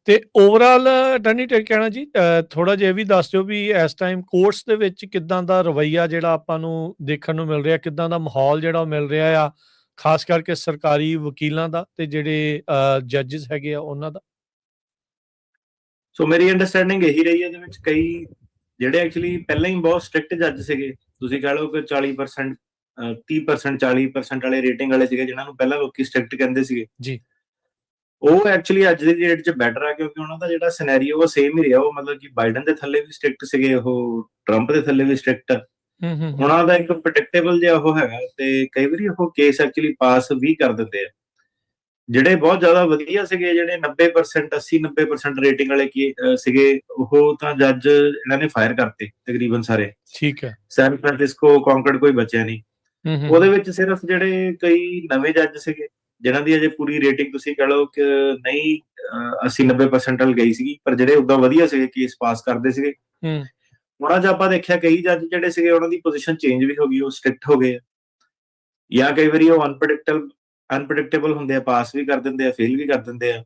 ਤੇ ਓਵਰਆਲ ਟਨੀ ਟੇਕ ਕਹਿਣਾ ਜੀ ਥੋੜਾ ਜਿਹਾ ਇਹ ਵੀ ਦੱਸ ਦਿਓ ਵੀ ਇਸ ਟਾਈਮ ਕੋਰਟਸ ਦੇ ਵਿੱਚ ਕਿੱਦਾਂ ਦਾ ਰਵੱਈਆ ਜਿਹੜਾ ਆਪਾਂ ਨੂੰ ਦੇਖਣ ਨੂੰ ਮਿਲ ਰਿਹਾ, ਕਿੱਦਾਂ ਦਾ ਮਾਹੌਲ ਜਿਹੜਾ ਉਹ ਮਿਲ ਰਿਹਾ ਆ, ਖਾਸ ਕਰਕੇ ਸਰਕਾਰੀ ਵਕੀਲਾਂ ਦਾ ਤੇ ਜਿਹੜੇ ਜੱਜਸ ਹੈਗੇ ਆ ਉਹਨਾਂ ਦਾ। ਸੋ ਮੇਰੀ ਅੰਡਰਸਟੈਂਡਿੰਗ ਇਹੀ ਰਹੀ ਹੈ, ਇਹਦੇ ਵਿੱਚ ਕਈ ਜਿਹੜੇ ਐਕਚੁਅਲੀ ਪਹਿਲਾਂ ਹੀ ਬਹੁਤ ਸਟ੍ਰਿਕਟ ਜੱਜ ਸੀਗੇ, ਤੁਸੀਂ ਕਹਿ ਲਓ ਕਿ 40% 30% 40% ਵਾਲੇ ਰੇਟਿੰਗ ਵਾਲੇ ਸੀਗੇ, ਜਿਹਨਾਂ ਨੂੰ ਪਹਿਲਾਂ ਲੋਕੀ ਸਟ੍ਰਿਕਟ ਕਹਿੰਦੇ ਸੀਗੇ ਜੀ, ਉਹ ਐਕਚੁਅਲੀ ਅੱਜ ਦੀ ਡੇਟ 'ਚ ਬੈਟਰ ਆ, ਕਿਉਂਕਿ ਉਹਨਾਂ ਦਾ ਜਿਹੜਾ ਸਿਨੈਰੀਓ ਉਹ ਸੇਮ ਹੀ ਰਿਹਾ। ਉਹ ਮਤਲਬ ਕਿ ਬਾਈਡਨ ਦੇ ਥੱਲੇ ਵੀ ਸਟ੍ਰਿਕਟ ਸੀਗੇ, ਉਹ ਟਰੰਪ ਦੇ ਥੱਲੇ ਵੀ ਸਟ੍ਰਿਕਟ ਆ। ਉਹਨਾਂ ਦਾ ਇੱਕ ਪ੍ਰੈਡਿਕਟੇਬਲ ਜਿਹਾ ਉਹ ਹੈਗਾ, ਤੇ ਕਈ ਵਾਰੀ ਉਹ ਕੇਸ ਐਕਚੁਅਲੀ ਪਾਸ ਵੀ ਕਰ ਦਿੰਦੇ ਆ। ਜਿਹੜੇ ਬਹੁਤ ਜ਼ਿਆਦਾ ਵਧੀਆ ਸੀਗੇ, ਜਿਹੜੇ 90% 80-90% ਰੇਟਿੰਗ ਵਾਲੇ ਸੀਗੇ, ਉਹ ਤਾਂ ਜੱਜ ਇਹਨਾਂ ਨੇ ਫਾਇਰ ਕਰਤੇ ਤਕਰੀਬਨ ਸਾਰੇ। ਠੀਕ ਹੈ। ਸੈਨ ਫ੍ਰਾਂਸਿਸਕੋ ਕੌਂਕਰਡ ਕੋਈ ਬਚਿਆ ਨਹੀਂ। ਉਹਦੇ ਵਿੱਚ ਸਿਰਫ ਜਿਹੜੇ ਕਈ ਨਵੇਂ ਜੱਜ ਸੀਗੇ, ਜਿਨ੍ਹਾਂ ਦੀ ਅਜੇ ਪੂਰੀ ਰੇਟਿੰਗ ਤੁਸੀਂ ਕਹ ਲਓ ਕਿ ਨਹੀਂ 80-90% ਵੱਲ ਗਈ ਸੀਗੀ, ਪਰ ਜਿਹੜੇ ਉਦਾਂ ਵਧੀਆ ਸੀਗੇ, ਕੇਸ ਪਾਸ ਕਰਦੇ ਸੀਗੇ। ਉਹਨਾਂ 'ਚ ਆਪਾਂ ਦੇਖਿਆ ਕਈ ਜੱਜ ਜਿਹੜੇ ਸੀਗੇ, ਉਹਨਾਂ ਦੀ ਪੋਜੀਸ਼ਨ ਚੇਂਜ ਵੀ ਹੋ ਗਈ, ਉਹ ਸਟ੍ਰਿਕਟ ਹੋ ਗਏ, ਜਾਂ ਕਈ ਵਾਰੀ ਉਹ ਅਨਪ੍ਰੈਡਿਕਟੇਬਲ ਹੁੰਦੇ ਆ, ਪਾਸ ਵੀ ਕਰ ਦਿੰਦੇ ਆ, ਫੇਲ ਵੀ ਕਰ ਦਿੰਦੇ ਆ।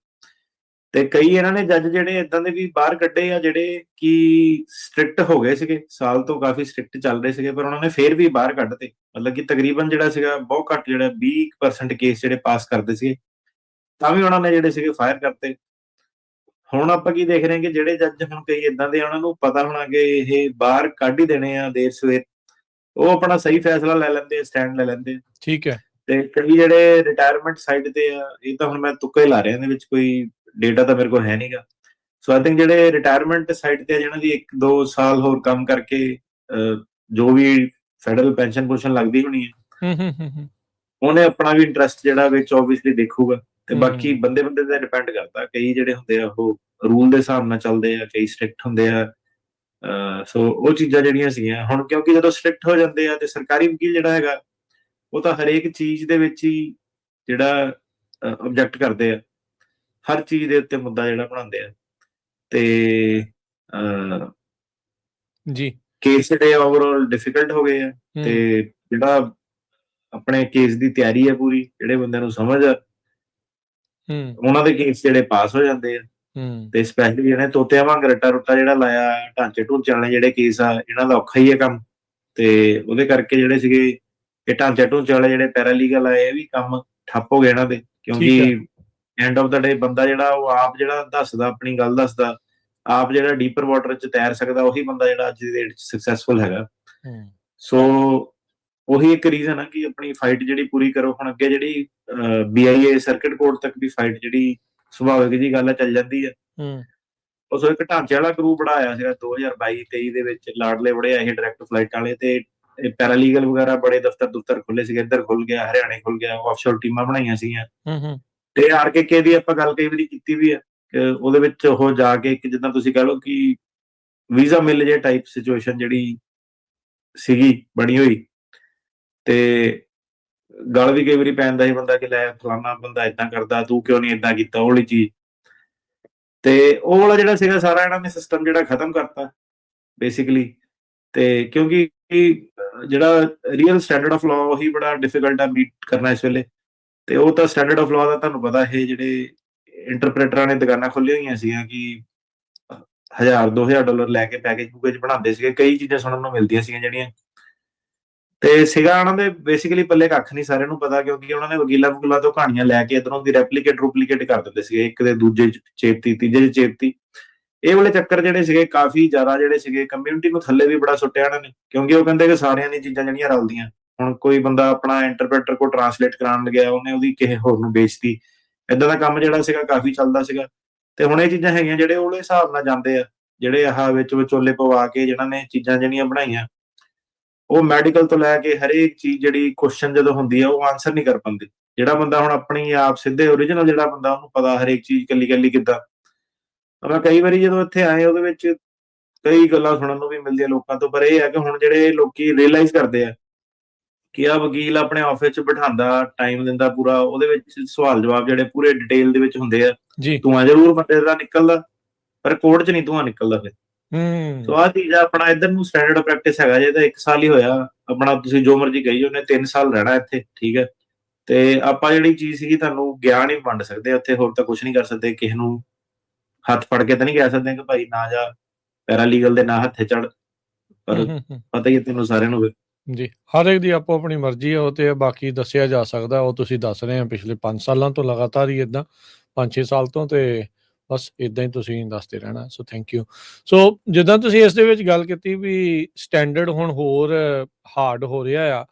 ਤੇ ਕਈ ਇਹਨਾਂ ਨੇ ਜੱਜ ਜਿਹੜੇ ਇਦਾਂ ਦੇ ਵੀ ਬਾਹਰ ਕੱਢੇ ਆ, ਜਿਹੜੇ ਕਿ ਸਟ੍ਰਿਕਟ ਹੋ ਗਏ ਸੀਗੇ, ਸਾਲ ਤੋਂ ਕਾਫੀ ਸਟ੍ਰਿਕਟ ਚੱਲ ਰਹੇ ਸੀਗੇ, ਪਰ ਉਹਨਾਂ ਨੇ ਫੇਰ ਵੀ ਬਾਹਰ ਕੱਢਤੇ। ਮਤਲਬ ਕਿ ਤਕਰੀਬਨ ਜਿਹੜਾ ਸੀਗਾ ਬਹੁਤ ਘੱਟ, ਜਿਹੜਾ 20% ਕੇਸ ਜਿਹੜੇ ਪਾਸ ਕਰਦੇ ਸੀਗੇ, ਤਾਂ ਵੀ ਉਹਨਾਂ ਨੇ ਜਿਹੜੇ ਸੀਗੇ ਫਾਇਰ ਕਰਤੇ। ਹੁਣ ਆਪਾਂ ਕੀ ਦੇਖ ਰਹੇ ਹਾਂ ਕਿ ਜਿਹੜੇ ਜੱਜ ਹੁਣ ਕਈ ਇਦਾਂ ਦੇ, ਉਹਨਾਂ ਨੂੰ ਪਤਾ ਹੋਣਾ ਕਿ ਇਹ ਬਾਹਰ ਕੱਢ ਹੀ ਦੇਣੇ ਆ ਦੇਰ ਸਵੇਰ, ਉਹ ਆਪਣਾ ਸਹੀ ਫੈਸਲਾ ਲੈ ਲੈਂਦੇ, ਸਟੈਂਡ ਲੈ ਲੈਂਦੇ। ਠੀਕ ਹੈ। ਤੇ ਕਈ ਜਿਹੜੇ ਰਿਟਾਇਰਮੈਂਟ ਸਾਈਡ ਤੇ ਆ, ਇਹ ਤਾਂ ਹੁਣ ਮੈਂ ਤੁੱਕਾ ਹੀ ਲਾ ਰਿਹਾ, ਇਹਦੇ ਵਿੱਚ ਕੋਈ ਡੇਟਾ ਤਾਂ ਮੇਰੇ ਕੋਲ ਹੈ ਨਹੀਂਗਾ। ਸੋ ਆਈ ਥਿੰਕ ਜਿਹੜੇ ਰਿਟਾਇਰਮੈਂਟ ਸਾਈਡ ਤੇ ਆ, ਜਿਹਨਾਂ ਦੀ 1-2 ਸਾਲ ਹੋਰ ਕੰਮ ਕਰਕੇ ਜੋ ਵੀ ਫੈਡਰਲ ਪੈਨਸ਼ਨ ਲੱਗਦੀ ਹੋਣੀ ਹੈ, ਉਹਨੇ ਆਪਣਾ ਵੀ ਇੰਟਰਸਟ ਜਿਹੜਾ ਵਿੱਚ ਓਬਵੀਅਸਲੀ ਦੇਖੂਗਾ। ਤੇ ਬਾਕੀ ਬੰਦੇ ਤੇ ਡਿਪੈਂਡ ਕਰਦਾ, ਕਈ ਜਿਹੜੇ ਹੁੰਦੇ ਆ ਉਹ ਰੂਲ ਦੇ ਹਿਸਾਬ ਨਾਲ ਚੱਲਦੇ ਆ, ਕਈ ਸਟ੍ਰਿਕਟ ਹੁੰਦੇ ਆ। ਸੋ ਉਹ ਚੀਜ਼ਾਂ ਜਿਹੜੀਆਂ ਸੀਗੀਆਂ, ਹੁਣ ਕਿਉਂਕਿ ਜਦੋਂ ਸਟ੍ਰਿਕਟ ਹੋ ਜਾਂਦੇ ਆ, ਤੇ ਸਰਕਾਰੀ ਵਕੀਲ ਜਿਹੜਾ ਹੈਗਾ, ਉਹ ਤਾਂ ਹਰੇਕ ਚੀਜ਼ ਦੇ ਵਿੱਚ ਹੀ ਜਿਹੜਾ ਆਬਜੈਕਟ ਕਰਦੇ ਆ, ਹਰ ਚੀਜ਼ ਦੇ ਉੱਤੇ ਮੁੱਦਾ ਜਿਹੜਾ ਬਣਾਉਂਦੇ ਆ। ਤੇ ਜੀ, ਕੇਸ ਜਿਹੜੇ ਓਵਰਆਲ ਡਿਫਿਕਲਟ ਹੋ ਗਏ ਆ, ਤੇ ਜਿਹੜਾ ਆਪਣੇ ਕੇਸ ਦੀ ਤਿਆਰੀ ਹੈ ਪੂਰੀ, ਜਿਹੜੇ ਬੰਦਿਆਂ ਨੂੰ ਸਮਝ ਆ, ਉਹਨਾਂ ਦੇ ਕੇਸ ਜਿਹੜੇ ਪਾਸ ਹੋ ਜਾਂਦੇ ਆ। ਤੇ ਸਪੈਸ਼ਲੀ ਜਿਹੜੇ ਤੋਤਿਆਂ ਵਾਂਗ ਰੱਟਾ ਰੁੱਟਾ ਜਿਹੜਾ ਲਾਇਆ, ਢਾਂਚੇ ਢੂੰਚੇ ਵਾਲੇ ਜਿਹੜੇ ਕੇਸ ਆ, ਇਹਨਾਂ ਦਾ ਔਖਾ ਹੀ ਹੈ ਕੰਮ। ਤੇ ਉਹਦੇ ਕਰਕੇ ਜਿਹੜੇ ਸੀਗੇ ਇਹ ਢਾਂਚੇ ਢੂੰਚੇ ਵਾਲੇ ਜਿਹੜੇ ਪੈਰਾਲੀਗਲ ਆਏ, ਇਹ ਵੀ ਕੰਮ ਠੱਪ ਹੋ ਗਏ ਇਹਨਾਂ ਦੇ, ਕਿਉਂਕਿ ਐਂਡ ਆਫ ਦਾ ਡੇ ਬੰਦਾ ਜਿਹੜਾ ਉਹ ਆਪ ਜਿਹੜਾ ਦੱਸਦਾ, ਆਪਣੀ ਗੱਲ ਦੱਸਦਾ, ਆਪ ਜਿਹੜਾ ਡੀਪਰ ਵਾਟਰ 'ਚ ਤੈਰ ਸਕਦਾ, ਉਹੀ ਬੰਦਾ ਜਿਹੜਾ ਅੱਜ ਦੀ ਡੇਟ 'ਚ ਸਕਸੈਸਫੁਲ ਹੈਗਾ। ਸੋ ਉਹੀ ਇੱਕ ਰੀਜ਼ਨ ਆ ਕਿ ਆਪਣੀ ਫਾਈਟ ਜਿਹੜੀ ਪੂਰੀ ਕਰੋ। ਹੁਣ ਅੱਗੇ ਜਿਹੜੀ BIA ਸਰਕਿਟ ਕੋਰਟ ਤੱਕ ਦੀ ਫਾਈਟ ਜਿਹੜੀ ਸੁਭਾਵਿਕ ਜੀ ਗੱਲ ਚੱਲ ਜਾਂਦੀ ਹੈ। ਉਸ ਇੱਕ ਢਾਂਚੇ ਵਾਲਾ ਗਰੂਪ ਬਣਾਇਆ ਸੀਗਾ 2022-23 ਦੇ ਵਿੱਚ, ਲਾਡਲੇ ਬੜੇ ਆਏ ਡਾਇਰੈਕਟ ਫਲਾਈਟ ਵਾਲੇ, ਤੇ ਪੈਰਾਲੀਗਲ ਵਗੈਰਾ ਬੜੇ ਦਫ਼ਤਰ ਖੁੱਲੇ ਸੀਗੇ, ਇੱਧਰ ਖੁੱਲ ਗਿਆ, ਹਰਿਆਣੇ ਖੁੱਲ ਗਿਆ, ਆਫਸ਼ੋਰ ਟੀਮਾਂ ਬਣਾਈਆਂ ਸੀਗੀਆਂ। ਤੇ RKK ਦੀ ਆਪਾਂ ਗੱਲ ਕਈ ਵਾਰੀ ਕੀਤੀ ਵੀ ਆ, ਉਹਦੇ ਵਿੱਚ ਉਹ ਜਾ ਕੇ ਇੱਕ ਜਿੱਦਾਂ ਤੁਸੀਂ ਕਹਿ ਲਓ ਕਿ ਵੀਜ਼ਾ ਮਿਲ ਜੇ ਟਾਈਪ ਸਿਚੁਏਸ਼ਨ ਜਿਹੜੀ ਸੀਗੀ ਬਣੀ ਹੋਈ, ਤੇ ਗੱਲ ਵੀ ਕਈ ਵਾਰੀ ਪੈਂਦਾ ਸੀ ਬੰਦਾ ਕਿ ਲੈ ਫਲਾਨਾ ਬੰਦਾ ਏਦਾਂ ਕਰਦਾ, ਤੂੰ ਕਿਉਂ ਨਹੀਂ ਏਦਾਂ ਕੀਤਾ, ਉਹ ਵਾਲੀ ਚੀਜ਼। ਤੇ ਉਹ ਵਾਲਾ ਜਿਹੜਾ ਸੀਗਾ ਸਾਰਾ ਇਹਨਾਂ ਨੇ ਸਿਸਟਮ ਜਿਹੜਾ ਖਤਮ ਕਰਤਾ ਬੇਸਿਕਲੀ। ਤੇ ਕਿਉਂਕਿ ਜਿਹੜਾ ਰੀਅਲ ਸਟੈਂਡਰਡ ਆਫ ਲਾਅ ਉਹੀ ਬੜਾ ਡਿਫਿਕਲਟ ਆ ਮੀਟ ਕਰਨਾ ਇਸ ਵੇਲੇ। ਤੇ ਉਹ ਤਾਂ ਸਟੈਂਡਰਡ ਆਫ ਲਾਅ ਦਾ ਤੁਹਾਨੂੰ ਪਤਾ, ਇਹ ਜਿਹੜੇ ਇੰਟਰਪ੍ਰੇਟਰਾਂ ਨੇ ਦੁਕਾਨਾਂ ਖੋਲੀਆਂ ਹੋਈਆਂ ਸੀਗੀਆਂ ਕਿ $1000-2000 ਲੈ ਕੇ ਪੈਕੇਜ ਪੂਕੇਜ ਬਣਾਉਂਦੇ ਸੀਗੇ, ਕਈ ਚੀਜ਼ਾਂ ਸੁਣਨ ਨੂੰ ਮਿਲਦੀਆਂ ਸੀਗੀਆਂ ਜਿਹੜੀਆਂ, ਤੇ ਸੀਗਾ ਉਹਨਾਂ ਦੇ ਬੇਸਿਕਲੀ ਪੱਲੇ ਕੱਖ ਨਹੀਂ, ਸਾਰਿਆਂ ਨੂੰ ਪਤਾ, ਕਿਉਂਕਿ ਉਹਨਾਂ ਨੇ ਵਕੀਲਾਂ ਤੋਂ ਕਹਾਣੀਆਂ ਲੈ ਕੇ ਇੱਧਰੋਂ ਦੀ ਰੈਪਲੀਕੇਟ ਕਰ ਦਿੰਦੇ ਸੀਗੇ, ਇੱਕ ਦੇ ਦੂਜੇ ਚ ਚੇਪਤੀ, ਤੀਜੇ ਚ ਚੇਪਤੀ। ਇਹ ਵਾਲੇ ਚੱਕਰ ਜਿਹੜੇ ਸੀਗੇ ਕਾਫੀ ਜ਼ਿਆਦਾ ਜਿਹੜੇ ਸੀਗੇ, ਕਮਿਊਨਿਟੀ ਨੂੰ ਥੱਲੇ ਵੀ ਬੜਾ ਸੁੱਟਿਆ ਇਹਨਾਂ ਨੇ, ਕਿਉਂਕਿ ਉਹ ਕਹਿੰਦੇ ਕਿ ਸਾਰਿਆਂ ਦੀਆਂ ਚੀਜ਼ਾਂ ਜਿਹੜੀਆਂ ਰਲਦੀਆਂ। ਹੁਣ ਕੋਈ ਬੰਦਾ ਆਪਣਾ ਇੰਟਰਪ੍ਰੇਟਰ ਕੋਲ ਟਰਾਂਸਲੇਟ ਕਰਾਉਣ ਲੱਗਿਆ, ਉਹਨੇ ਉਹਦੀ ਕਿਸੇ ਹੋਰ ਨੂੰ ਵੇਚਤੀ, ਏਦਾਂ ਦਾ ਕੰਮ ਜਿਹੜਾ ਸੀਗਾ ਕਾਫੀ ਚੱਲਦਾ ਸੀਗਾ। ਤੇ ਹੁਣ ਇਹ ਚੀਜ਼ਾਂ ਹੈਗੀਆਂ ਜਿਹੜੇ ਉਹਦੇ ਹਿਸਾਬ ਨਾਲ ਜਾਂਦੇ ਆ, ਜਿਹੜੇ ਆਹ ਵਿੱਚ ਵਿਚੋਲੇ ਪਵਾ ਕੇ ਜਿਹਨਾਂ ਨੇ ਚੀਜ਼ਾਂ ਜਿਹੜੀਆਂ ਬਣਾਈਆਂ, ਉਹ ਮੈਡੀਕਲ ਤੋਂ ਲੈ ਕੇ ਹਰੇਕ ਚੀਜ਼ ਜਿਹੜੀ ਕੁਐਸਚਨ ਜਦੋਂ ਹੁੰਦੀ ਆ ਉਹ ਆਨਸਰ ਨਹੀਂ ਕਰ ਪਾਉਂਦੇ। ਜਿਹੜਾ ਬੰਦਾ ਹੁਣ ਆਪਣੀ ਆਪ ਸਿੱਧੇ ਓਰੀਜਨਲ ਜਿਹੜਾ ਬੰਦਾ, ਉਹਨੂੰ ਪਤਾ ਹਰੇਕ ਚੀਜ਼ ਕੱਲੀ ਕਿੱਦਾਂ। ਮੈਂ ਕਈ ਵਾਰੀ ਜਦੋਂ ਇੱਥੇ ਆਏ, ਉਹਦੇ ਵਿੱਚ ਕਈ ਗੱਲਾਂ ਸੁਣਨ ਨੂੰ ਵੀ ਮਿਲਦੀਆਂ ਲੋਕਾਂ ਤੋਂ, ਪਰ ਇਹ ਹੈ ਕਿ ਹੁਣ ਜਿਹੜੇ ਲੋਕੀ ਰੀਅਲਾਈਜ਼ ਕਰਦੇ ਆ ਕਿ ਆ ਵਕੀਲ ਆਪਣੇ ਆਫਿਸ 'ਚ ਬਿਠਾਉਂਦਾ, ਟਾਈਮ ਦਿੰਦਾ ਪੂਰਾ, ਉਹਦੇ ਵਿੱਚ ਸਵਾਲ ਜਵਾਬ ਜਿਹੜੇ ਪੂਰੇ ਡਿਟੇਲ ਦੇ ਵਿੱਚ ਹੁੰਦੇ ਆ, ਧੂੰਆਂ ਜ਼ਰੂਰ ਬੰਦੇ ਦਾ ਨਿਕਲਦਾ, ਪਰ ਕੋਰਟ 'ਚ ਨਹੀਂ ਧੂੰਆਂ ਨਿਕਲਦਾ ਫਿਰ। ਸੋ ਆਹ ਚੀਜ਼ ਆਪਣਾ ਇੱਧਰ ਨੂੰ ਸਟੈਂਡਰਡ ਪ੍ਰੈਕਟਿਸ ਹੈਗਾ ਜੇ, ਤਾਂ 1 ਸਾਲ ਹੀ ਹੋਇਆ ਆਪਣਾ, ਤੁਸੀਂ ਜੋ ਮਰਜ਼ੀ ਕਹੀ ਉਹਨੇ 3 ਸਾਲ ਰਹਿਣਾ ਇੱਥੇ, ਠੀਕ ਹੈ। ਤੇ ਆਪਾਂ ਜਿਹੜੀ ਚੀਜ਼ ਸੀਗੀ ਤੁਹਾਨੂੰ ਗਿਆਨ ਹੀ ਵੰਡ ਸਕਦੇ, ਉੱਥੇ ਹੋਰ ਤਾਂ ਕੁਝ ਨਹੀਂ ਕਰ ਸਕਦੇ, ਕਿਸੇ ਨੂੰ ਹੱਥ ਫੜ ਕੇ ਤਾਂ ਨਹੀਂ ਕਹਿ ਸਕਦੇ ਕਿ ਭਾਈ ਨਾ ਜਾ, ਪੈਰਾਲੀਗਲ ਦੇ ਨਾ ਹੱਥੇ ਚੜ, ਪਰ ਪਤਾ ਹੀ ਹੈ ਤੈਨੂੰ ਸਾਰਿਆਂ ਨੂੰ। ਜੀ, ਹਰ ਇੱਕ ਦੀ ਆਪੋ ਆਪਣੀ ਮਰਜ਼ੀ ਹੈ, ਉਹ ਤੇ ਬਾਕੀ ਦੱਸਿਆ ਜਾ ਸਕਦਾ, ਉਹ ਤੁਸੀਂ ਦੱਸ ਰਹੇ ਆ ਪਿਛਲੇ 5 ਸਾਲਾਂ ਤੋਂ ਲਗਾਤਾਰ ਹੀ ਇੱਦਾਂ, 5-6 ਸਾਲ ਤੋਂ, ਤੇ ਬਸ ਇੱਦਾਂ ਹੀ ਤੁਸੀਂ ਦੱਸਦੇ ਰਹਿਣਾ। So thank you. ਸੋ ਜਿੱਦਾਂ ਤੁਸੀਂ ਇਸ ਦੇ ਵਿੱਚ ਗੱਲ ਕੀਤੀ ਵੀ ਸਟੈਂਡਰਡ ਹੁਣ ਹੋਰ ਹਾਰਡ ਹੋ ਰਿਹਾ ਆ,